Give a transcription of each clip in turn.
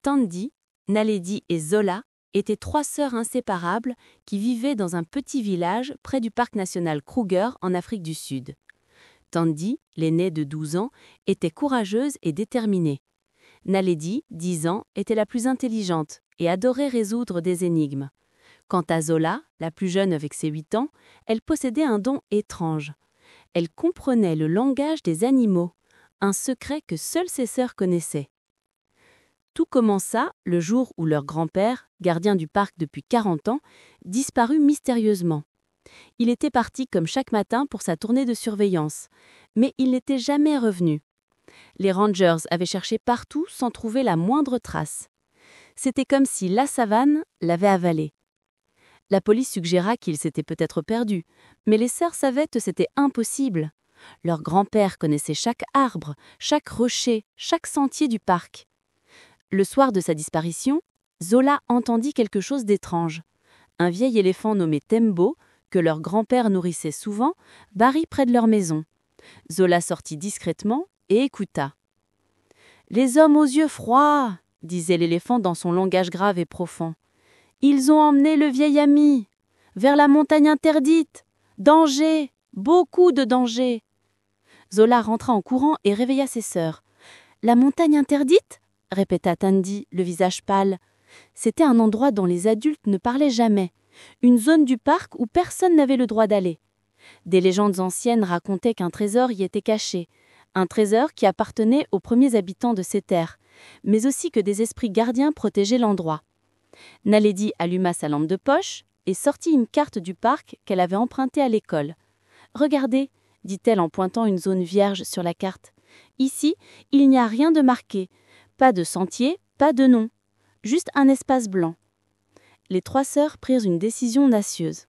Tandy, Naledi et Zola étaient trois sœurs inséparables qui vivaient dans un petit village près du parc national Kruger en Afrique du Sud. Tandy, l'aînée de 12 ans, était courageuse et déterminée. Naledi, 10 ans, était la plus intelligente et adorait résoudre des énigmes. Quant à Zola, la plus jeune avec ses 8 ans, elle possédait un don étrange. Elle comprenait le langage des animaux, un secret que seules ses sœurs connaissaient. Tout commença le jour où leur grand-père, gardien du parc depuis 40 ans, disparut mystérieusement. Il était parti comme chaque matin pour sa tournée de surveillance, mais il n'était jamais revenu. Les rangers avaient cherché partout sans trouver la moindre trace. C'était comme si la savane l'avait avalé. La police suggéra qu'il s'était peut-être perdu, mais les sœurs savaient que c'était impossible. Leur grand-père connaissait chaque arbre, chaque rocher, chaque sentier du parc. Le soir de sa disparition, Zola entendit quelque chose d'étrange. Un vieil éléphant nommé Tembo, que leur grand-père nourrissait souvent, barrit près de leur maison. Zola sortit discrètement et écouta. « Les hommes aux yeux froids !» disait l'éléphant dans son langage grave et profond. « Ils ont emmené le vieil ami vers la montagne interdite. Danger, beaucoup de danger !» Zola rentra en courant et réveilla ses sœurs. « La montagne interdite ?» répéta Tandy, le visage pâle. C'était un endroit dont les adultes ne parlaient jamais, une zone du parc où personne n'avait le droit d'aller. Des légendes anciennes racontaient qu'un trésor y était caché, un trésor qui appartenait aux premiers habitants de ces terres, mais aussi que des esprits gardiens protégeaient l'endroit. Naledi alluma sa lampe de poche et sortit une carte du parc qu'elle avait empruntée à l'école. « Regardez » dit-elle en pointant une zone vierge sur la carte. « Ici, il n'y a rien de marqué. Pas de sentier, pas de nom. Juste un espace blanc. » Les trois sœurs prirent une décision audacieuse.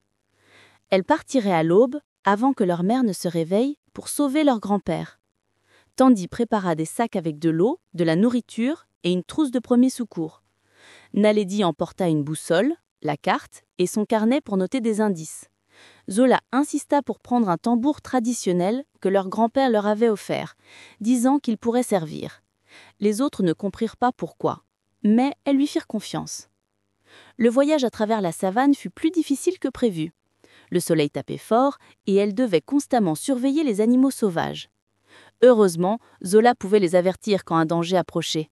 Elles partiraient à l'aube, avant que leur mère ne se réveille, pour sauver leur grand-père. Tandy prépara des sacs avec de l'eau, de la nourriture et une trousse de premier secours. Naledi emporta une boussole, la carte et son carnet pour noter des indices. Zola insista pour prendre un tambour traditionnel que leur grand-père leur avait offert, disant qu'il pourrait servir. Les autres ne comprirent pas pourquoi, mais elles lui firent confiance. Le voyage à travers la savane fut plus difficile que prévu. Le soleil tapait fort et elles devaient constamment surveiller les animaux sauvages. Heureusement, Zola pouvait les avertir quand un danger approchait.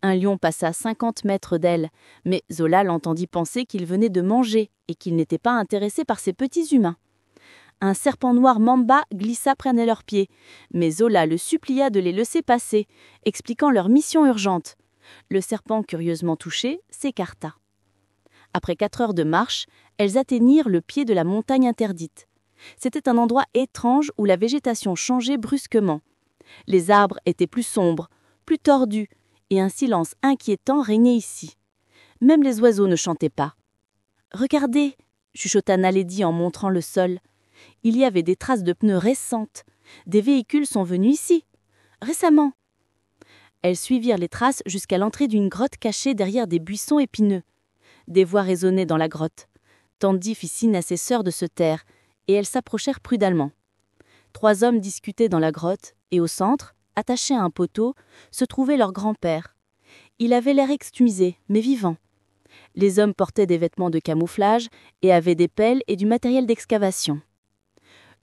Un lion passa 50 mètres d'elle, mais Zola l'entendit penser qu'il venait de manger et qu'il n'était pas intéressé par ces petits humains. Un serpent noir mamba glissa près de leurs pieds, mais Zola le supplia de les laisser passer, expliquant leur mission urgente. Le serpent, curieusement touché, s'écarta. Après 4 heures de marche, elles atteignirent le pied de la montagne interdite. C'était un endroit étrange où la végétation changeait brusquement. Les arbres étaient plus sombres, plus tordus, et un silence inquiétant régnait ici. Même les oiseaux ne chantaient pas. « Regardez !» chuchota Naledi en montrant le sol. Il y avait des traces de pneus récentes. Des véhicules sont venus ici. Récemment. Elles suivirent les traces jusqu'à l'entrée d'une grotte cachée derrière des buissons épineux. Des voix résonnaient dans la grotte. Tandy fit signe à ses sœurs de se taire, et elles s'approchèrent prudemment. 3 hommes discutaient dans la grotte, et au centre, attaché à un poteau, se trouvait leur grand-père. Il avait l'air exténué, mais vivant. Les hommes portaient des vêtements de camouflage et avaient des pelles et du matériel d'excavation.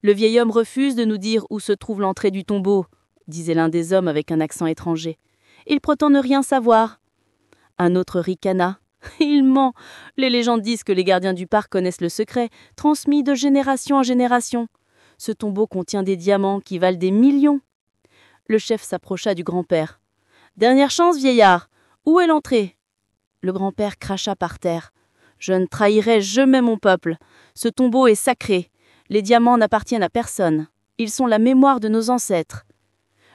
« Le vieil homme refuse de nous dire où se trouve l'entrée du tombeau, » disait l'un des hommes avec un accent étranger. « Il prétend ne rien savoir. » Un autre ricana. « Il ment. Les légendes disent que les gardiens du parc connaissent le secret, transmis de génération en génération. Ce tombeau contient des diamants qui valent des millions. » Le chef s'approcha du grand-père. « Dernière chance, vieillard. Où est l'entrée ?» Le grand-père cracha par terre. « Je ne trahirai jamais mon peuple. Ce tombeau est sacré. Les diamants n'appartiennent à personne. Ils sont la mémoire de nos ancêtres. »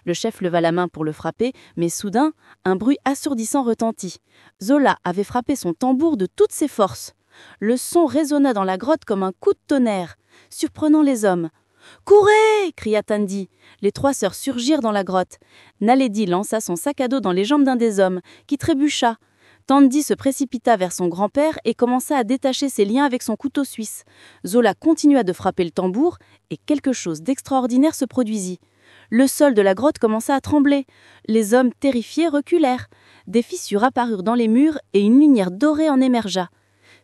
Le chef leva la main pour le frapper, mais soudain, un bruit assourdissant retentit. Zola avait frappé son tambour de toutes ses forces. Le son résonna dans la grotte comme un coup de tonnerre, surprenant les hommes. « Courez !» cria Tandy. Les 3 sœurs surgirent dans la grotte. Naledi lança son sac à dos dans les jambes d'un des hommes, qui trébucha. Tandy se précipita vers son grand-père et commença à détacher ses liens avec son couteau suisse. Zola continua de frapper le tambour et quelque chose d'extraordinaire se produisit. Le sol de la grotte commença à trembler. Les hommes terrifiés reculèrent. Des fissures apparurent dans les murs et une lumière dorée en émergea.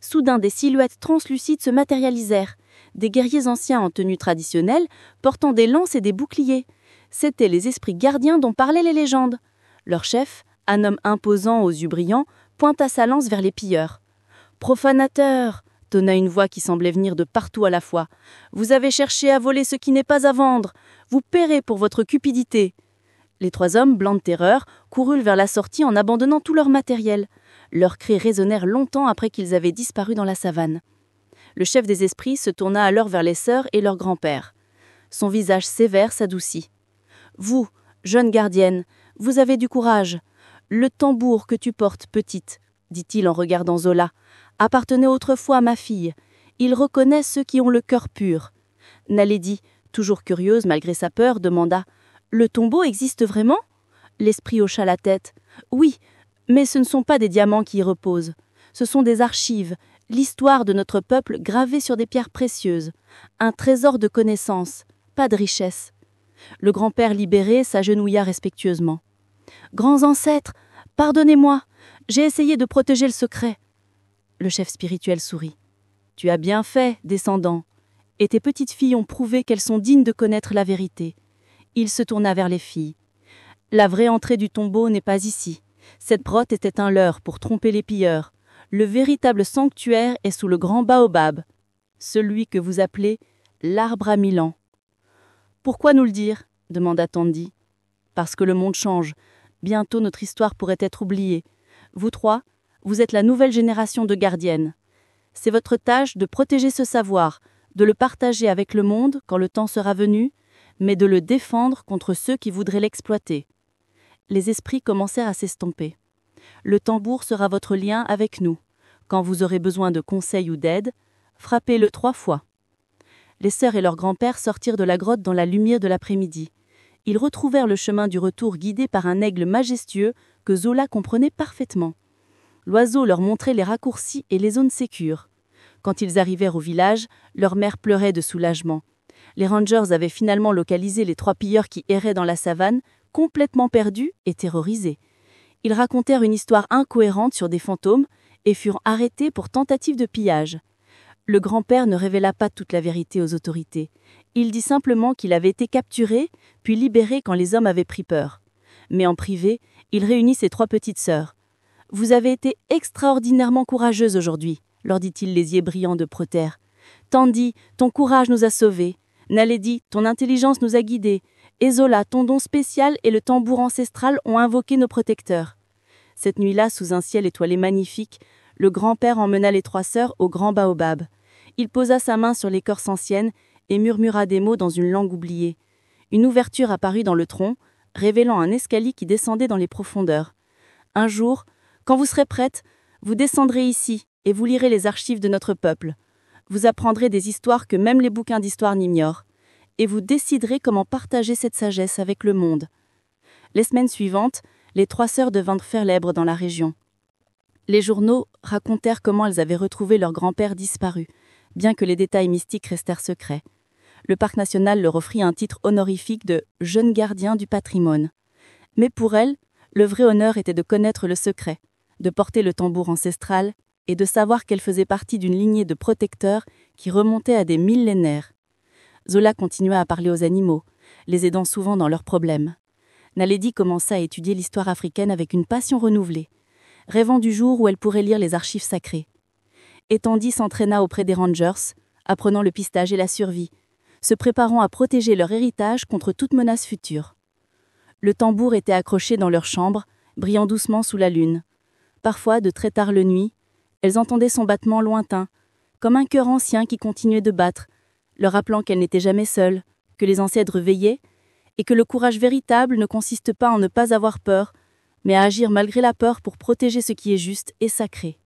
Soudain, des silhouettes translucides se matérialisèrent. Des guerriers anciens en tenue traditionnelle, portant des lances et des boucliers. C'étaient les esprits gardiens dont parlaient les légendes. Leur chef, un homme imposant aux yeux brillants, pointa sa lance vers les pilleurs. « Profanateurs !» tonna une voix qui semblait venir de partout à la fois. « Vous avez cherché à voler ce qui n'est pas à vendre. Vous paierez pour votre cupidité. » Les 3 hommes, blancs de terreur, coururent vers la sortie en abandonnant tout leur matériel. Leurs cris résonnèrent longtemps après qu'ils avaient disparu dans la savane. Le chef des esprits se tourna alors vers les sœurs et leur grand-père. Son visage sévère s'adoucit. « Vous, jeune gardienne, vous avez du courage. Le tambour que tu portes, petite, dit-il en regardant Zola, appartenait autrefois à ma fille. Il reconnaît ceux qui ont le cœur pur. » Naledi, toujours curieuse malgré sa peur, demanda « Le tombeau existe vraiment ?» L'esprit hocha la tête. « Oui, mais ce ne sont pas des diamants qui y reposent. Ce sont des archives, l'histoire de notre peuple gravée sur des pierres précieuses. Un trésor de connaissances, pas de richesse. » Le grand-père libéré s'agenouilla respectueusement. « Grands ancêtres, pardonnez-moi, j'ai essayé de protéger le secret. » Le chef spirituel sourit. « Tu as bien fait, descendant, et tes petites filles ont prouvé qu'elles sont dignes de connaître la vérité. » Il se tourna vers les filles. « La vraie entrée du tombeau n'est pas ici. Cette grotte était un leurre pour tromper les pilleurs. Le véritable sanctuaire est sous le grand baobab, celui que vous appelez l'arbre à 1000 ans. » « Pourquoi nous le dire ?» demanda Tandy. « Parce que le monde change. Bientôt notre histoire pourrait être oubliée. Vous 3, vous êtes la nouvelle génération de gardiennes. C'est votre tâche de protéger ce savoir, de le partager avec le monde quand le temps sera venu, mais de le défendre contre ceux qui voudraient l'exploiter. » Les esprits commencèrent à s'estomper. « Le tambour sera votre lien avec nous. Quand vous aurez besoin de conseils ou d'aide, frappez-le 3 fois. » Les sœurs et leur grand-père sortirent de la grotte dans la lumière de l'après-midi. Ils retrouvèrent le chemin du retour guidé par un aigle majestueux que Zola comprenait parfaitement. L'oiseau leur montrait les raccourcis et les zones sécures. Quand ils arrivèrent au village, leur mère pleurait de soulagement. Les rangers avaient finalement localisé les 3 pilleurs qui erraient dans la savane, complètement perdus et terrorisés. Ils racontèrent une histoire incohérente sur des fantômes et furent arrêtés pour tentative de pillage. Le grand-père ne révéla pas toute la vérité aux autorités. Il dit simplement qu'il avait été capturé, puis libéré quand les hommes avaient pris peur. Mais en privé, il réunit ses 3 petites sœurs. « Vous avez été extraordinairement courageuses aujourd'hui, » leur dit-il les yeux brillants de Proter. « Tandy, ton courage nous a sauvés. Naledi, ton intelligence nous a guidés. Et Zola, ton don spécial et le tambour ancestral ont invoqué nos protecteurs. » Cette nuit-là, sous un ciel étoilé magnifique, le grand-père emmena les 3 sœurs au grand baobab. Il posa sa main sur l'écorce ancienne et murmura des mots dans une langue oubliée. Une ouverture apparut dans le tronc, révélant un escalier qui descendait dans les profondeurs. « Un jour, quand vous serez prête, vous descendrez ici et vous lirez les archives de notre peuple. Vous apprendrez des histoires que même les bouquins d'histoire n'ignorent, et vous déciderez comment partager cette sagesse avec le monde. » Les semaines suivantes, les 3 sœurs devinrent célèbres dans la région. Les journaux racontèrent comment elles avaient retrouvé leur grand-père disparu, bien que les détails mystiques restèrent secrets. Le parc national leur offrit un titre honorifique de « jeune gardien du patrimoine ». Mais pour elles, le vrai honneur était de connaître le secret, de porter le tambour ancestral et de savoir qu'elles faisaient partie d'une lignée de protecteurs qui remontait à des millénaires. Zola continua à parler aux animaux, les aidant souvent dans leurs problèmes. Naledi commença à étudier l'histoire africaine avec une passion renouvelée, rêvant du jour où elle pourrait lire les archives sacrées. Et Tandy s'entraîna auprès des rangers, apprenant le pistage et la survie, se préparant à protéger leur héritage contre toute menace future. Le tambour était accroché dans leur chambre, brillant doucement sous la lune. Parfois, de très tard le nuit, elles entendaient son battement lointain, comme un cœur ancien qui continuait de battre, leur rappelant qu'elles n'étaient jamais seules, que les ancêtres veillaient, et que le courage véritable ne consiste pas en ne pas avoir peur, mais à agir malgré la peur pour protéger ce qui est juste et sacré.